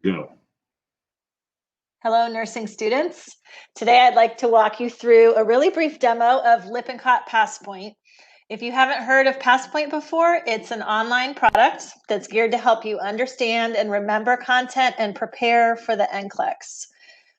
Go. Hello, nursing students. Today, I'd like to walk you through a really brief demo of Lippincott PassPoint. If you haven't heard of PassPoint before, it's an online product that's geared to help you understand and remember content and prepare for the NCLEX.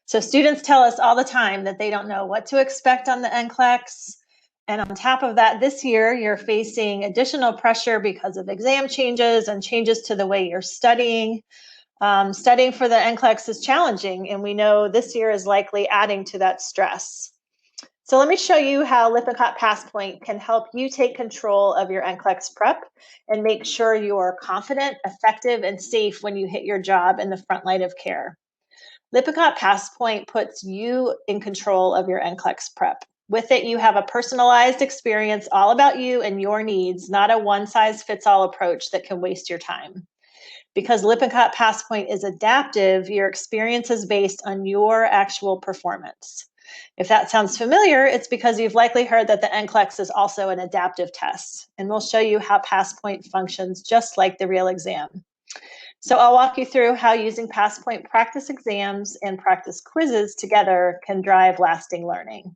So students tell us all the time that they don't know what to expect on the NCLEX. And on top of that, this year, you're facing additional pressure because of exam changes and changes to the way you're studying. Studying for the NCLEX is challenging, and we know this year is likely adding to that stress. So let me show you how Lippincott PassPoint can help you take control of your NCLEX prep and make sure you are confident, effective, and safe when you hit your job in the front line of care. Lippincott PassPoint puts you in control of your NCLEX prep. With it, you have a personalized experience all about you and your needs, not a one-size-fits-all approach that can waste your time. Because Lippincott PassPoint is adaptive, your experience is based on your actual performance. If that sounds familiar, it's because you've likely heard that the NCLEX is also an adaptive test, and we'll show you how PassPoint functions just like the real exam. So I'll walk you through how using PassPoint practice exams and practice quizzes together can drive lasting learning.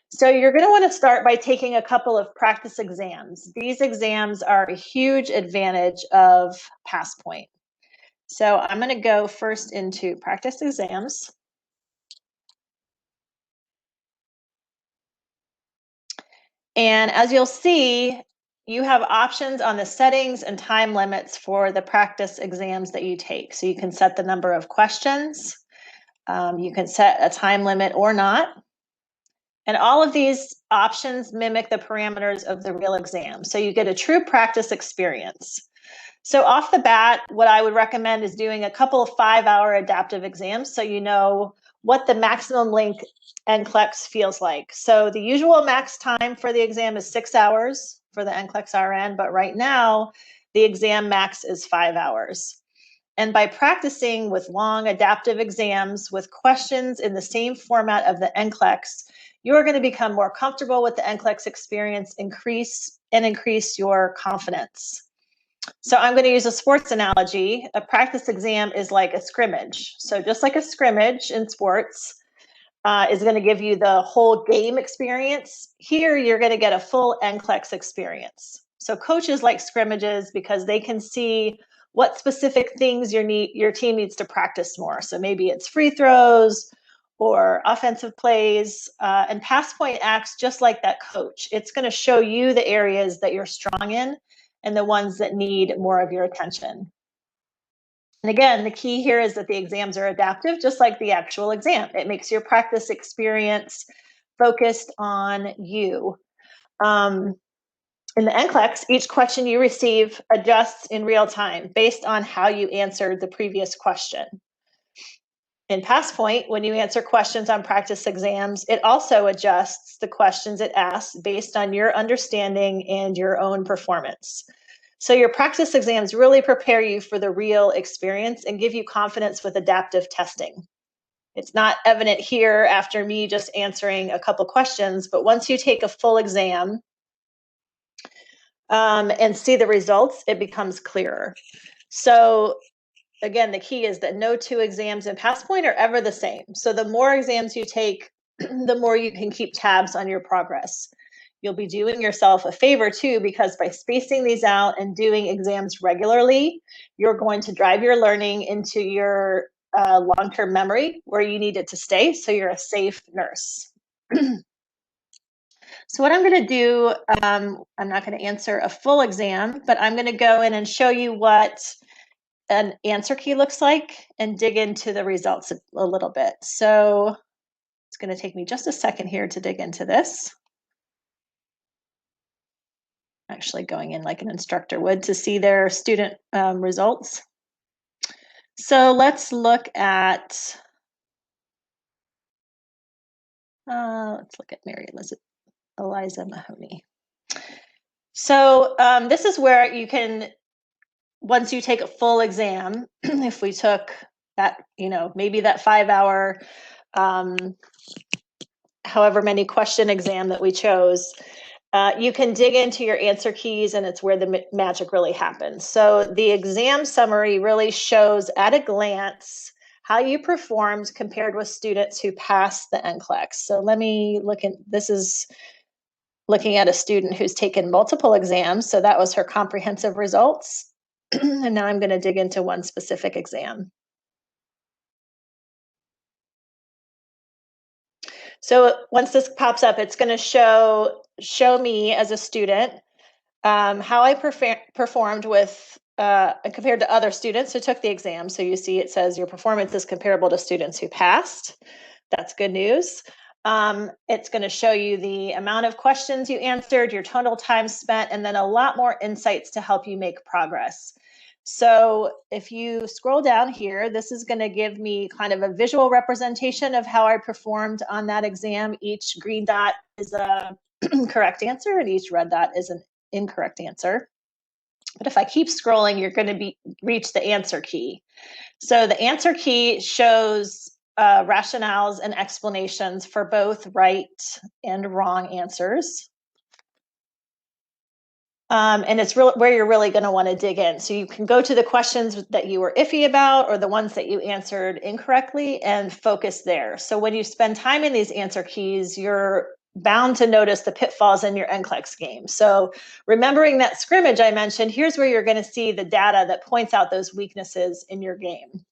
So you're going to want to start by taking a couple of practice exams. These exams are a huge advantage of PassPoint. So I'm going to go first into practice exams. And as you'll see, you have options on the settings and time limits for the practice exams that you take. So you can set the number of questions. You can set a time limit or not. And all of these options mimic the parameters of the real exam. So you get a true practice experience. So off the bat, what I would recommend is doing a couple of 5-hour adaptive exams so you know what the maximum length NCLEX feels like. So the usual max time for the exam is 6 hours for the NCLEX RN, but right now the exam max is 5 hours. And by practicing with long adaptive exams with questions in the same format of the NCLEX, you're going to become more comfortable with the NCLEX experience, increase your confidence. So I'm going to use a sports analogy. A practice exam is like a scrimmage. So just like a scrimmage in sports is going to give you the whole game experience, here you're going to get a full NCLEX experience. So coaches like scrimmages because they can see what specific things your team needs to practice more. So maybe it's free throws or offensive plays, and PassPoint acts just like that coach. It's going to show you the areas that you're strong in and the ones that need more of your attention. And again, the key here is that the exams are adaptive, just like the actual exam. It makes your practice experience focused on you. In the NCLEX, each question you receive adjusts in real time based on how you answered the previous question. In PassPoint, when you answer questions on practice exams, it also adjusts the questions it asks based on your understanding and your own performance. So your practice exams really prepare you for the real experience and give you confidence with adaptive testing. It's not evident here after me just answering a couple questions, but once you take a full exam and see the results, it becomes clearer. So again, the key is that no two exams in PassPoint are ever the same. So the more exams you take, the more you can keep tabs on your progress. You'll be doing yourself a favor too, because by spacing these out and doing exams regularly, you're going to drive your learning into your long-term memory where you need it to stay, so you're a safe nurse. So what I'm going to do, I'm not going to answer a full exam, but I'm going to go in and show you what an answer key looks like and dig into the results a little bit. So it's going to take me just a second here to dig into this. Actually going in like an instructor would to see their student results. So let's look at Mary Eliza Mahoney. So this is where you can, once you take a full exam, if we took that, maybe that 5-hour, however many question exam that we chose, You can dig into your answer keys, and it's where the magic really happens. So the exam summary really shows at a glance how you performed compared with students who passed the NCLEX. So let me look at, this is looking at a student who's taken multiple exams. So that was her comprehensive results. And now I'm going to dig into one specific exam. So once this pops up, it's going to show me as a student how I performed with compared to other students who took the exam. So you see it says your performance is comparable to students who passed. That's good news. It's going to show you the amount of questions you answered, your total time spent, and then a lot more insights to help you make progress. So if you scroll down here, this is going to give me kind of a visual representation of how I performed on that exam. Each green dot is a correct answer, and each red dot is an incorrect answer. But if I keep scrolling, you're going to reach the answer key. So the answer key shows rationales and explanations for both right and wrong answers. And it's where you're really going to want to dig in. So you can go to the questions that you were iffy about or the ones that you answered incorrectly and focus there. So when you spend time in these answer keys, you're bound to notice the pitfalls in your NCLEX game. So remembering that scrimmage I mentioned, here's where you're going to see the data that points out those weaknesses in your game.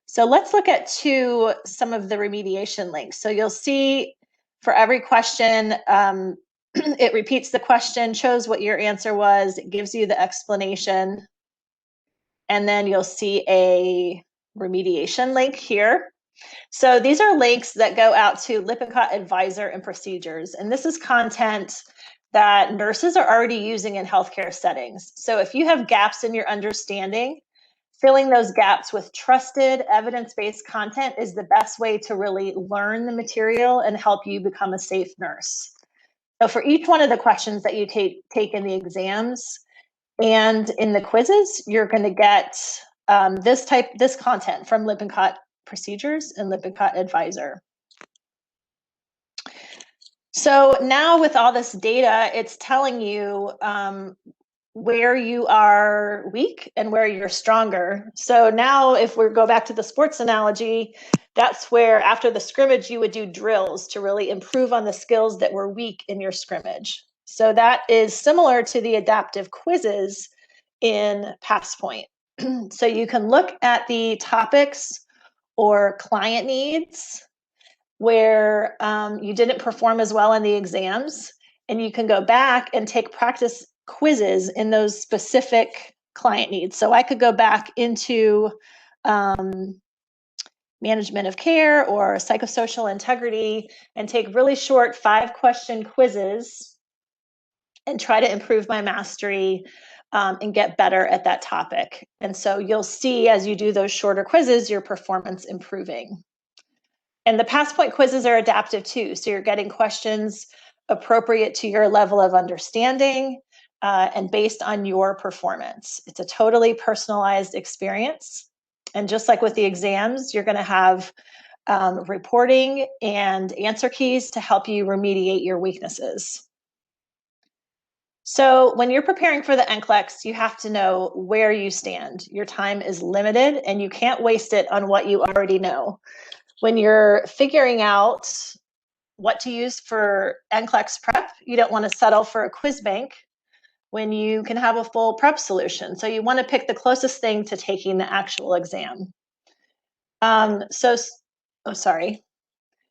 So let's look at some of the remediation links. So you'll see for every question, it repeats the question, shows what your answer was, it gives you the explanation, and then you'll see a remediation link here. So these are links that go out to Lippincott Advisor and Procedures, and this is content that nurses are already using in healthcare settings. So if you have gaps in your understanding, filling those gaps with trusted, evidence-based content is the best way to really learn the material and help you become a safe nurse. So for each one of the questions that you take in the exams and in the quizzes, you're going to get this content from Lippincott Procedures and Lippincott Advisor. So now with all this data, it's telling you where you are weak and where you're stronger. So now if we go back to the sports analogy, that's where after the scrimmage, you would do drills to really improve on the skills that were weak in your scrimmage. So that is similar to the adaptive quizzes in PassPoint. So you can look at the topics or client needs where you didn't perform as well in the exams, and you can go back and take practice quizzes in those specific client needs. So I could go back into management of care or psychosocial integrity and take really short 5-question quizzes and try to improve my mastery and get better at that topic. And so you'll see as you do those shorter quizzes, your performance improving. And the PassPoint quizzes are adaptive too. So you're getting questions appropriate to your level of understanding and based on your performance. It's a totally personalized experience. And just like with the exams, you're going to have reporting and answer keys to help you remediate your weaknesses. So when you're preparing for the NCLEX, you have to know where you stand. Your time is limited and you can't waste it on what you already know. When you're figuring out what to use for NCLEX prep, you don't want to settle for a quiz bank when you can have a full prep solution. So you want to pick the closest thing to taking the actual exam.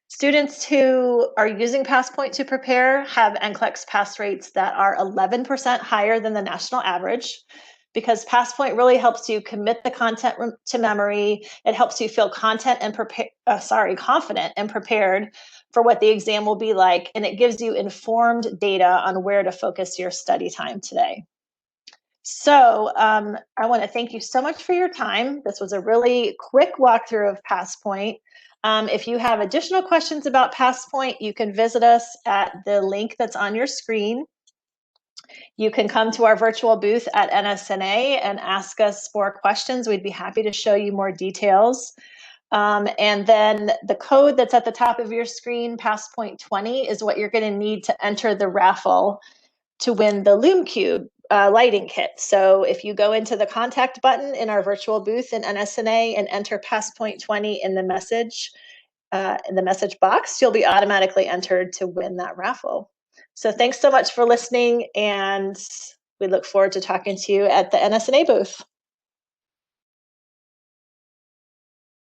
Students who are using PassPoint to prepare have NCLEX pass rates that are 11% higher than the national average, because PassPoint really helps you commit the content to memory. It helps you feel confident and prepared for what the exam will be like, and it gives you informed data on where to focus your study time today. So I want to thank you so much for your time. This was a really quick walkthrough of PassPoint. If you have additional questions about PassPoint, you can visit us at the link that's on your screen. You can come to our virtual booth at NSNA and ask us more questions. We'd be happy to show you more details. And then the code that's at the top of your screen, PassPoint 20, is what you're going to need to enter the raffle. to win the Loom Cube lighting kit. So if you go into the contact button in our virtual booth in NSNA and enter Passpoint 20 in the message box, you'll be automatically entered to win that raffle. So thanks so much for listening, and we look forward to talking to you at the NSNA booth.